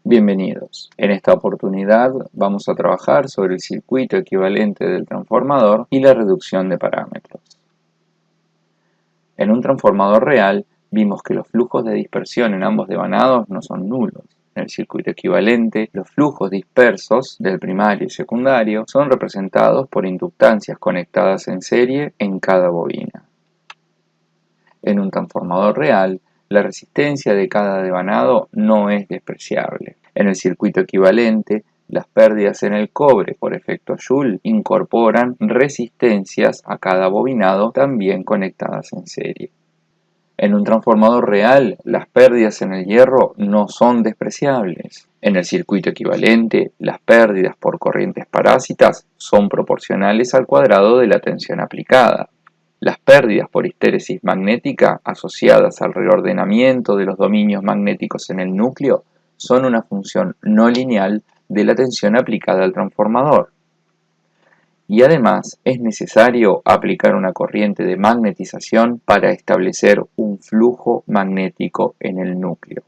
Bienvenidos. En esta oportunidad vamos a trabajar sobre el circuito equivalente del transformador y la reducción de parámetros. En un transformador real vimos que los flujos de dispersión en ambos devanados no son nulos. En el circuito equivalente, los flujos dispersos del primario y secundario son representados por inductancias conectadas en serie en cada bobina. En un transformador real, la resistencia de cada devanado no es despreciable. En el circuito equivalente, las pérdidas en el cobre por efecto Joule incorporan resistencias a cada bobinado también conectadas en serie. En un transformador real, las pérdidas en el hierro no son despreciables. En el circuito equivalente, las pérdidas por corrientes parásitas son proporcionales al cuadrado de la tensión aplicada. Las pérdidas por histéresis magnética asociadas al reordenamiento de los dominios magnéticos en el núcleo son una función no lineal de la tensión aplicada al transformador. Y además es necesario aplicar una corriente de magnetización para establecer un flujo magnético en el núcleo.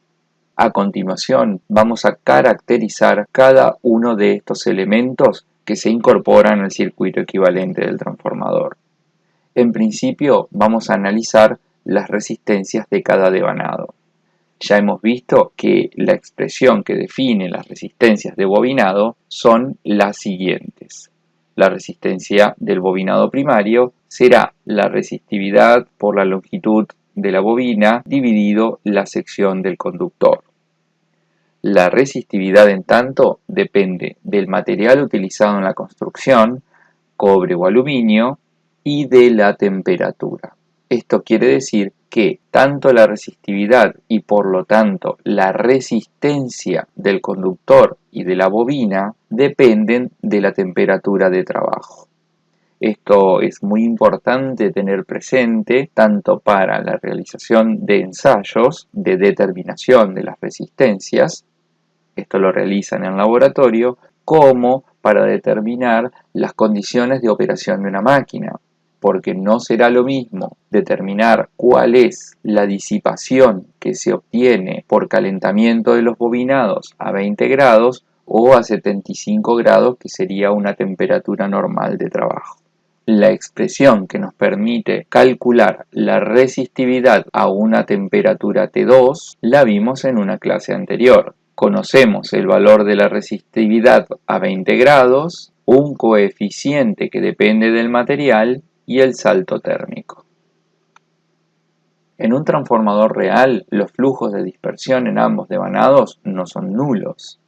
A continuación vamos a caracterizar cada uno de estos elementos que se incorporan al circuito equivalente del transformador. En principio vamos a analizar las resistencias de cada devanado. Ya hemos visto que la expresión que define las resistencias de bobinado son las siguientes. La resistencia del bobinado primario será la resistividad por la longitud de la bobina dividido la sección del conductor. La resistividad, en tanto, depende del material utilizado en la construcción, cobre o aluminio, y de la temperatura. Esto quiere decir que tanto la resistividad y por lo tanto la resistencia del conductor y de la bobina dependen de la temperatura de trabajo. Esto es muy importante tener presente tanto para la realización de ensayos de determinación de las resistencias, esto lo realizan en laboratorio, como para determinar las condiciones de operación de una máquina, porque no será lo mismo determinar cuál es la disipación que se obtiene por calentamiento de los bobinados a 20 grados o a 75 grados, que sería una temperatura normal de trabajo. La expresión que nos permite calcular la resistividad a una temperatura T2 la vimos en una clase anterior. Conocemos el valor de la resistividad a 20 grados, un coeficiente que depende del material y el salto térmico. En un transformador real, los flujos de dispersión en ambos devanados no son nulos.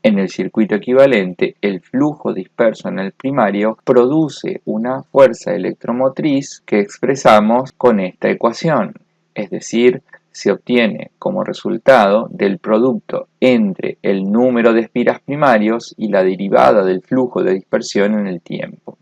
En el circuito equivalente, el flujo disperso en el primario produce una fuerza electromotriz que expresamos con esta ecuación, es decir, se obtiene como resultado del producto entre el número de espiras primarios y la derivada del flujo de dispersión en el tiempo.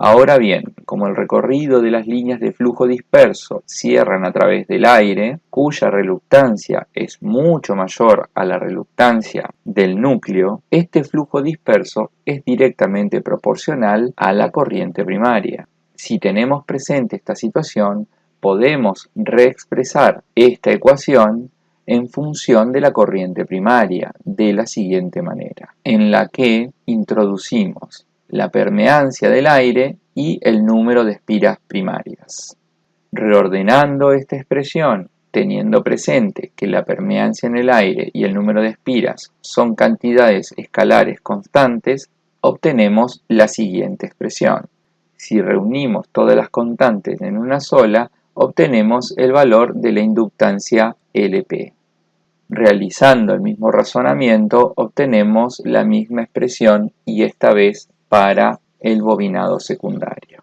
Ahora bien, como el recorrido de las líneas de flujo disperso cierran a través del aire, cuya reluctancia es mucho mayor a la reluctancia del núcleo, este flujo disperso es directamente proporcional a la corriente primaria. Si tenemos presente esta situación, podemos reexpresar esta ecuación en función de la corriente primaria de la siguiente manera, en la que introducimos la permeancia del aire y el número de espiras primarias. Reordenando esta expresión, teniendo presente que la permeancia en el aire y el número de espiras son cantidades escalares constantes, obtenemos la siguiente expresión. Si reunimos todas las constantes en una sola, obtenemos el valor de la inductancia LP. Realizando el mismo razonamiento, obtenemos la misma expresión y esta vez para el bobinado secundario.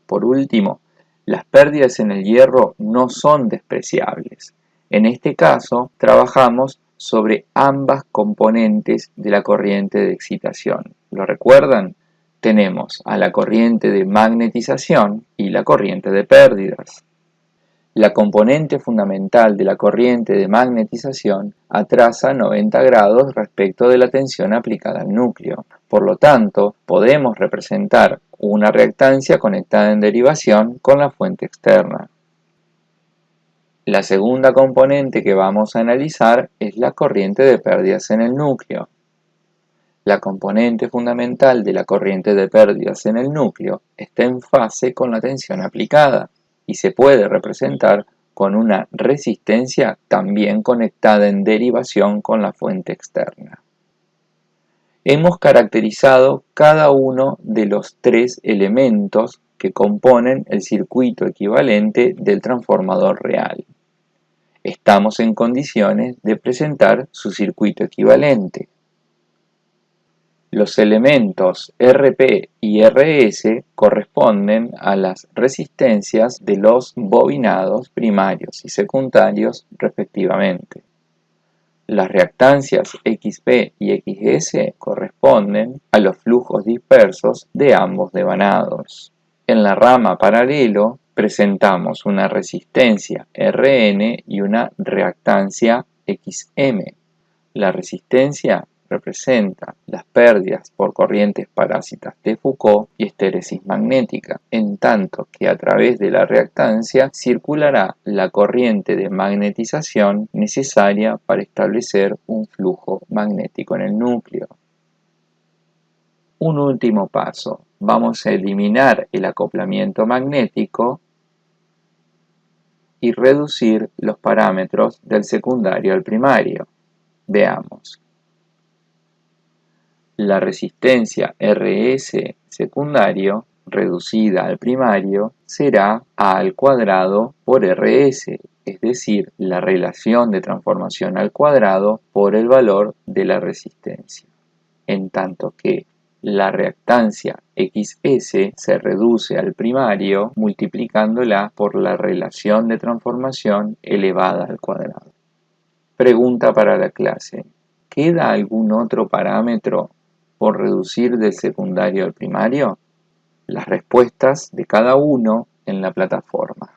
Por último, las pérdidas en el hierro no son despreciables. En este caso, trabajamos sobre ambas componentes de la corriente de excitación. ¿Lo recuerdan? Tenemos a la corriente de magnetización y la corriente de pérdidas. La componente fundamental de la corriente de magnetización atrasa 90 grados respecto de la tensión aplicada al núcleo. Por lo tanto, podemos representar una reactancia conectada en derivación con la fuente externa. La segunda componente que vamos a analizar es la corriente de pérdidas en el núcleo. La componente fundamental de la corriente de pérdidas en el núcleo está en fase con la tensión aplicada y se puede representar con una resistencia también conectada en derivación con la fuente externa. Hemos caracterizado cada uno de los tres elementos que componen el circuito equivalente del transformador real. Estamos en condiciones de presentar su circuito equivalente. Los elementos RP y RS corresponden a las resistencias de los bobinados primarios y secundarios respectivamente. Las reactancias XP y XS corresponden a los flujos dispersos de ambos devanados. En la rama paralelo presentamos una resistencia Rn y una reactancia XM. La resistencia representa las pérdidas por corrientes parásitas de Foucault y estéresis magnética, en tanto que a través de la reactancia circulará la corriente de magnetización necesaria para establecer un flujo magnético en el núcleo. Un último paso. Vamos a eliminar el acoplamiento magnético y reducir los parámetros del secundario al primario. Veamos. La resistencia RS secundario reducida al primario será A al cuadrado por RS, es decir, la relación de transformación al cuadrado por el valor de la resistencia, en tanto que la reactancia XS se reduce al primario multiplicándola por la relación de transformación elevada al cuadrado. Pregunta para la clase. ¿Queda algún otro parámetro por reducir del secundario al primario? Las respuestas de cada uno en la plataforma.